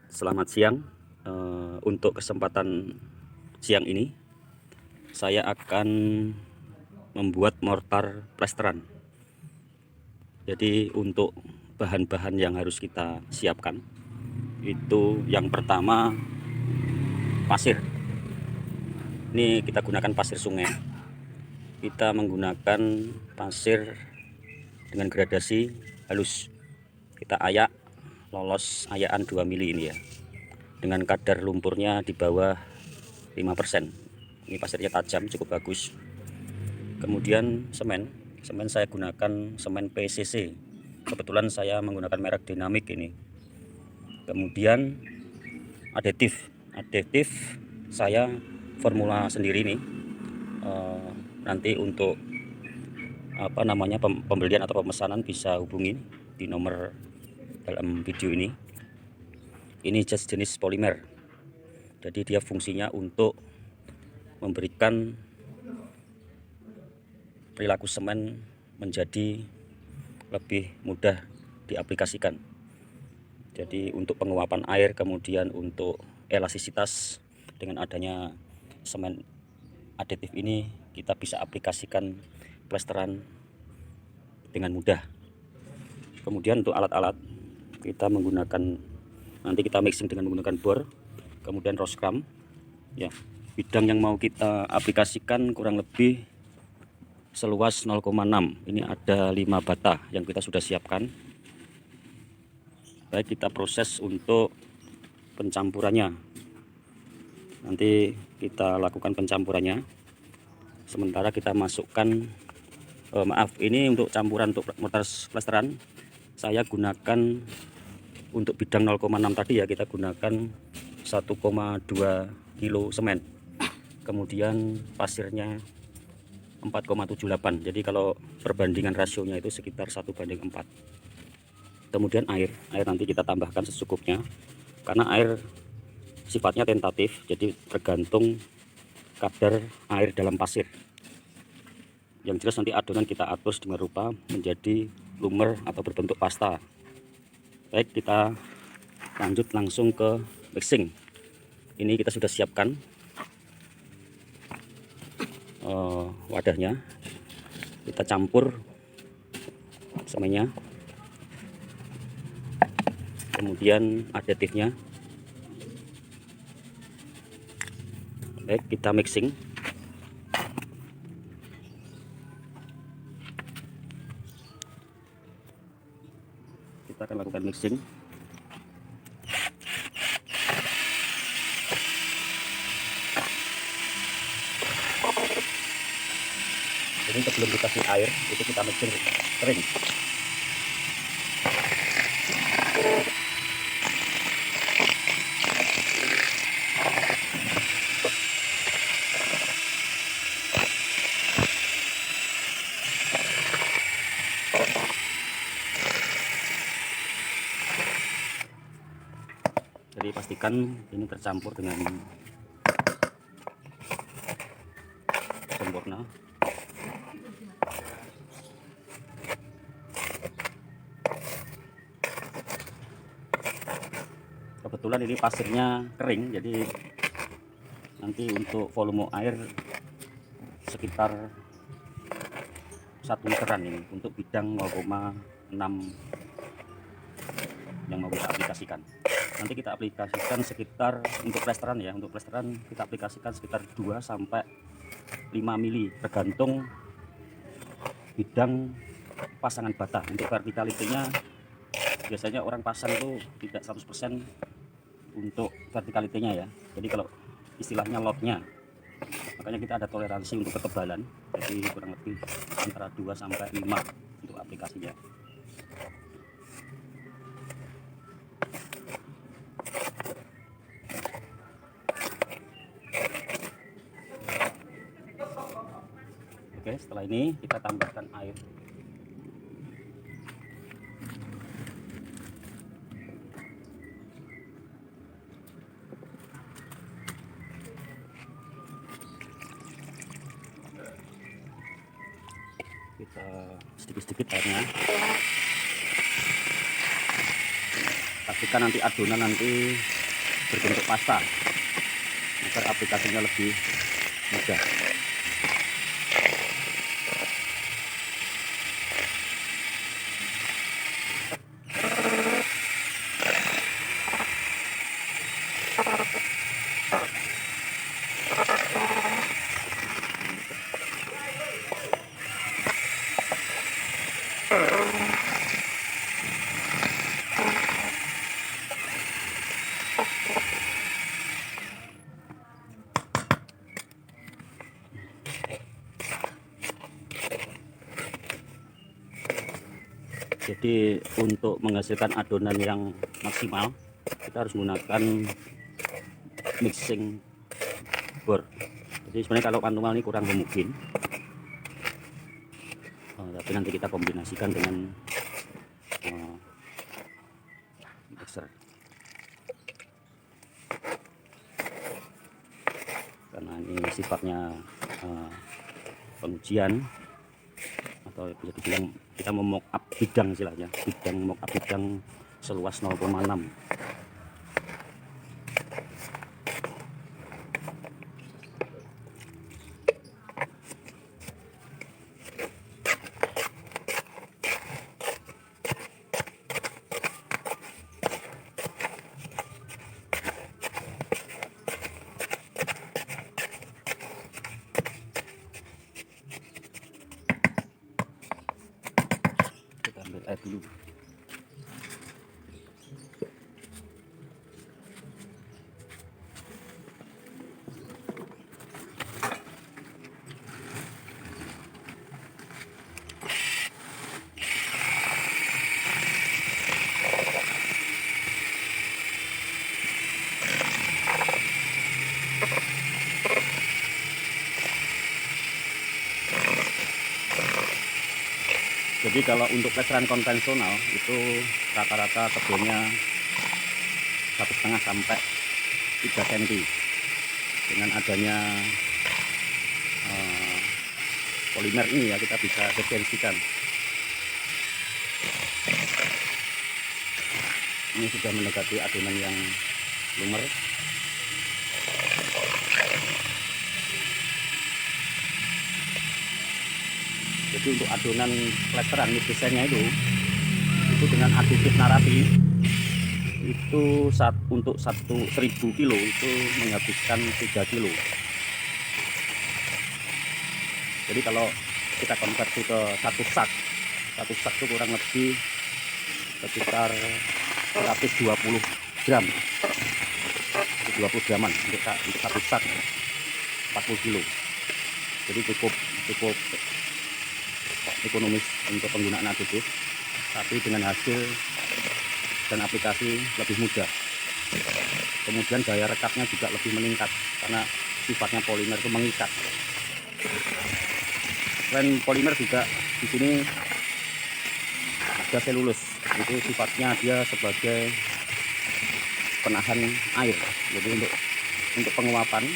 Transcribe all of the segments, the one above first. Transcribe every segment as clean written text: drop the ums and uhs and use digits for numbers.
Selamat siang. Untuk kesempatan siang ini saya akan membuat mortar plesteran. Jadi untuk bahan-bahan yang harus kita siapkan itu yang pertama pasir. Ini kita gunakan pasir sungai. Kita menggunakan pasir dengan gradasi halus. Kita ayak lolos ayakan 2 mili ini ya. Dengan kadar lumpurnya di bawah 5%. Ini pasirnya tajam, cukup bagus. Kemudian semen saya gunakan semen PCC. Kebetulan saya menggunakan merek Dinamik ini. Kemudian aditif saya formula sendiri nih. Nanti untuk pembelian atau pemesanan bisa hubungi di nomor dalam video ini. Ini jenis polimer, jadi dia fungsinya untuk memberikan perilaku semen menjadi lebih mudah diaplikasikan. Jadi untuk penguapan air, kemudian untuk elastisitas, dengan adanya semen aditif ini kita bisa aplikasikan plesteran dengan mudah. Kemudian untuk alat-alat kita menggunakan, nanti kita mixing dengan menggunakan bor, kemudian roscram ya. Bidang yang mau kita aplikasikan kurang lebih seluas 0,6. Ini ada 5 bata yang kita sudah siapkan. Baik, kita proses untuk pencampurannya. Nanti kita lakukan pencampurannya. Sementara kita masukkan ini untuk campuran untuk mortar plesteran saya gunakan untuk bidang 0,6 tadi ya, kita gunakan 1,2 kilo semen, kemudian pasirnya 4,78. jadi kalau perbandingan rasionya itu sekitar 1:4. Kemudian air nanti kita tambahkan secukupnya, karena air sifatnya tentatif, jadi tergantung kadar air dalam pasir. Yang jelas nanti adonan kita atur dengan rupa menjadi lumer atau berbentuk pasta. Baik, kita lanjut langsung ke mixing. Ini kita sudah siapkan wadahnya, kita campur semennya, kemudian aditifnya. Baik, kita mixing. Kita akan lakukan mixing. Ini sebelum dikasih air itu kita mixing kering. Jadi pastikan ini tercampur dengan sempurna. Kebetulan ini pasirnya kering, jadi nanti untuk volume air sekitar 1 literan ini untuk bidang 0,6 yang mau kita aplikasikan. Nanti kita aplikasikan sekitar untuk plesteran ya, untuk plesteran kita aplikasikan sekitar 2 sampai 5 mili tergantung bidang pasangan bata. Untuk vertikalitenya biasanya orang pasang itu tidak 100% untuk vertikalitenya ya, jadi kalau istilahnya lotnya, makanya kita ada toleransi untuk ketebalan, jadi kurang lebih antara 2 sampai 5 untuk aplikasinya. Oke, setelah ini kita tambahkan air. Kita sedikit-sedikit airnya. Pastikan nanti adonan nanti berbentuk pasta agar aplikasinya lebih mudah. Jadi untuk menghasilkan adonan yang maksimal kita harus menggunakan mixing board. Jadi sebenarnya kalau manual ini kurang mungkin, tapi nanti kita kombinasikan dengan mixer, karena ini sifatnya pengujian, atau bisa dibilang kita memock up bidang, istilahnya mock up bidang seluas 0,6. Kita ambil air dulu. Jadi kalau untuk plesteran konvensional itu rata-rata tebelnya 1,5 sampai 3 cm. Dengan adanya polimer ini ya, kita bisa efisiensikan. Ini sudah mendekati adonan yang lumer. Jadi untuk adonan plesteran desainnya itu dengan aditif narapi itu untuk 1.000 kilo itu menghabiskan 3 kilo. Jadi kalau kita konversi ke satu sak itu kurang lebih sekitar 120 gram, 20 graman untuk satu sak 40 kilo. Jadi cukup ekonomis untuk penggunaan aditif, tapi dengan hasil dan aplikasi lebih mudah. Kemudian daya rekatnya juga lebih meningkat karena sifatnya polimer itu mengikat. Selain polimer juga di sini ada selulus, itu sifatnya dia sebagai penahan air. Jadi untuk penguapan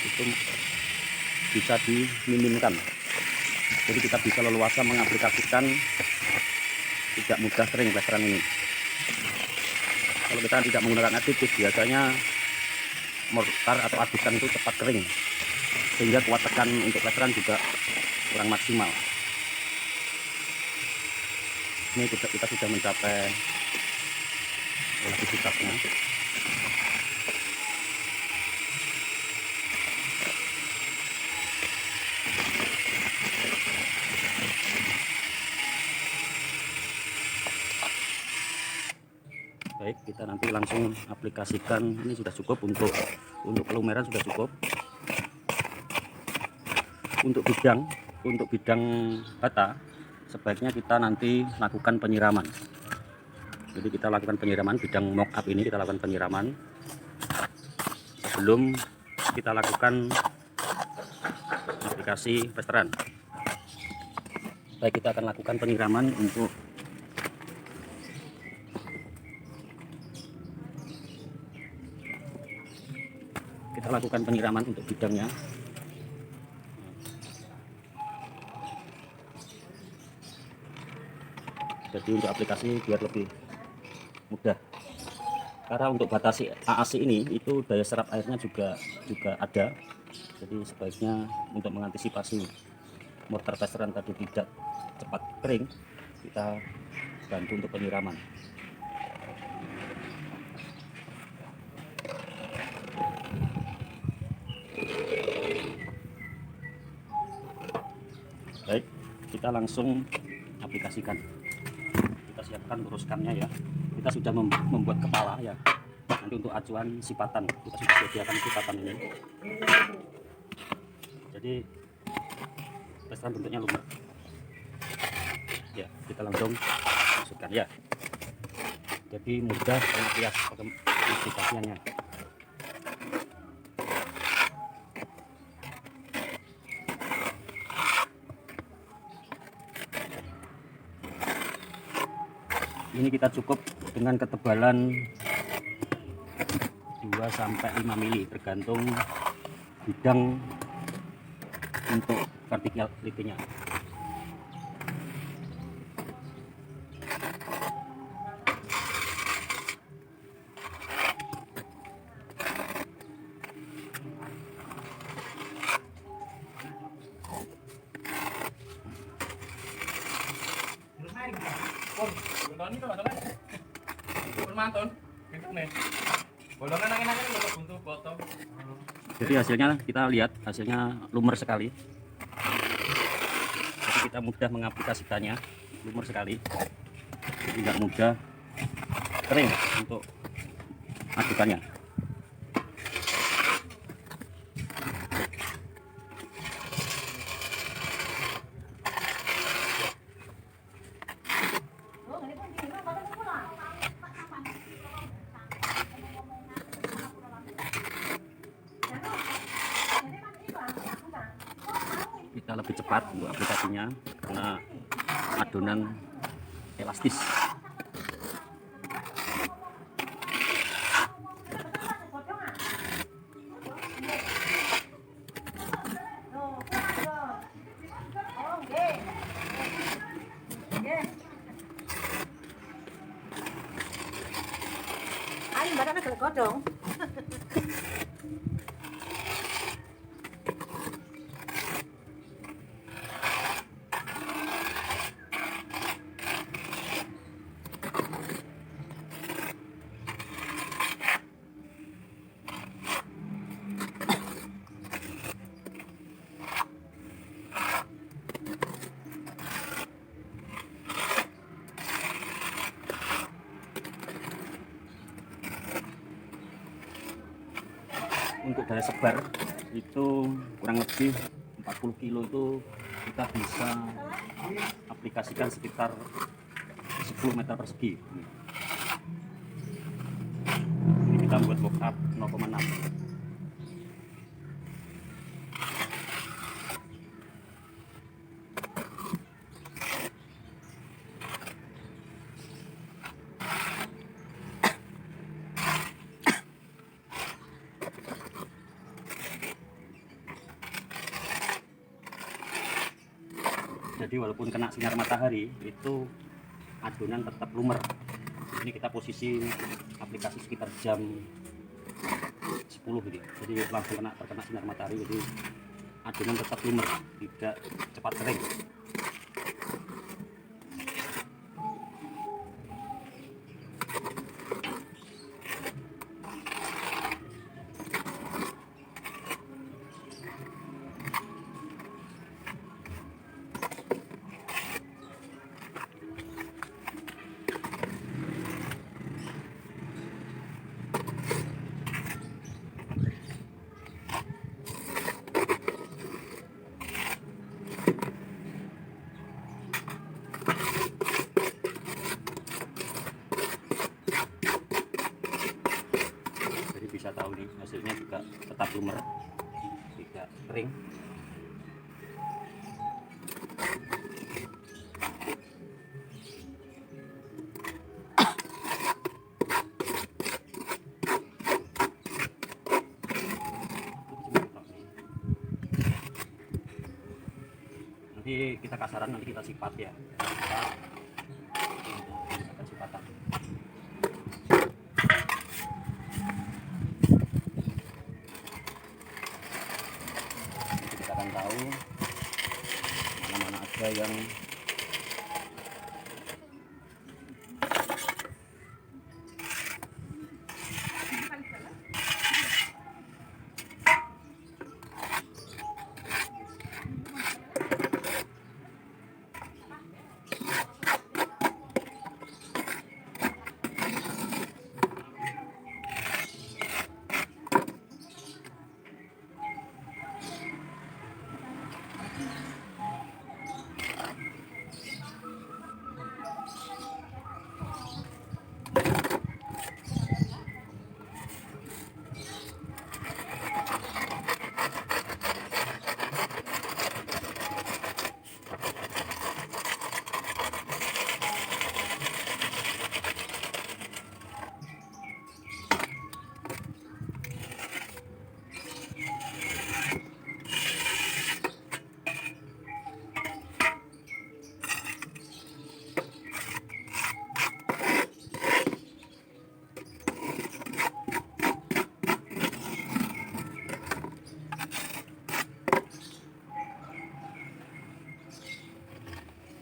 itu bisa diminimkan. Jadi kita bisa leluasa mengaplikasikan, tidak mudah kering plesteran ini. Kalau kita tidak menggunakan aditif, biasanya mortar atau adisan itu cepat kering, sehingga kuat tekan untuk plesteran juga kurang maksimal. Ini kita sudah mencapai elastisitasnya. Baik, kita nanti langsung aplikasikan. Ini sudah cukup untuk pelumeran, sudah cukup. Untuk bidang bata sebaiknya kita nanti lakukan penyiraman. Jadi kita lakukan penyiraman bidang mock up ini, kita lakukan penyiraman sebelum kita lakukan aplikasi plesteran. Baik, kita akan lakukan penyiraman untuk bidangnya. Jadi untuk aplikasi biar lebih mudah. Karena untuk batasi AAC ini itu daya serap airnya juga ada. Jadi sebaiknya untuk mengantisipasi mortar testeran tadi tidak cepat kering, kita bantu untuk penyiraman. Baik, kita langsung aplikasikan. Kita siapkan teruskannya ya. Kita sudah membuat kepala ya. Nanti untuk acuan sipatan kita sudah sediakan sipatan ini. Jadi testeran bentuknya lumer. Ya, kita langsung masukkan ya. Jadi mudah pengaplikasiannya. Ini kita cukup dengan ketebalan 2-5 mili tergantung bidang untuk verticality-nya. Jadi hasilnya kita lihat, hasilnya lumer sekali. Jadi kita mudah mengaplikasikannya, lumer sekali. Jadi tidak mudah kering untuk adukannya. Kita lebih cepat untuk aplikasinya karena adonan elastis. Ayo mbak anak godong. Untuk daya sebar itu kurang lebih 40 kilo itu kita bisa aplikasikan sekitar 10 meter persegi. Ini kita buat box up 0,6. Jadi walaupun kena sinar matahari itu adonan tetap lumer. Ini kita posisi aplikasi sekitar jam 10 gitu. Jadi langsung terkena sinar matahari, jadi adonan tetap lumer, tidak cepat kering. Bisa tahu nih hasilnya juga tetap lumer, tidak kering. Nanti kita kasaran, nanti kita sipat ya. Kita sipatan. yang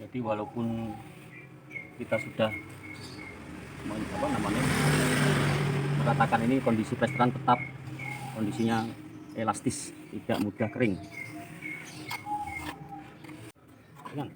jadi walaupun kita sudah meratakan ini, kondisi plesteran tetap kondisinya elastis, tidak mudah kering. Jangan.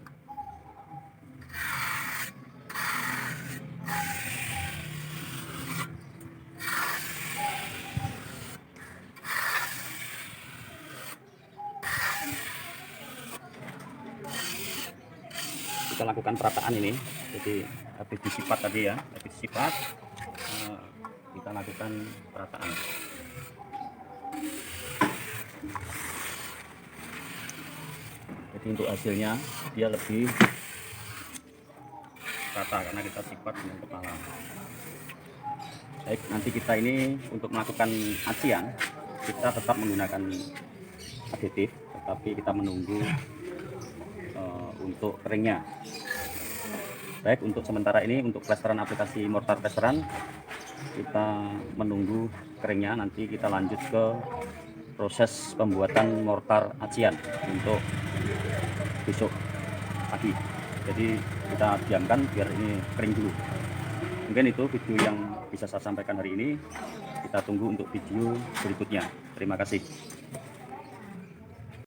Kita lakukan perataan ini, jadi habis disipat tadi ya, habis disipat kita lakukan perataan. Jadi untuk hasilnya dia lebih rata karena kita sipat dengan kepala. Baik, nanti kita ini untuk melakukan acian kita tetap menggunakan aditif, tetapi kita menunggu untuk keringnya. Baik, untuk sementara ini untuk plesteran aplikasi mortar plesteran kita menunggu keringnya, nanti kita lanjut ke proses pembuatan mortar acian untuk besok pagi. Jadi kita diamkan biar ini kering dulu. Mungkin itu video yang bisa saya sampaikan hari ini. Kita tunggu untuk video berikutnya. Terima kasih.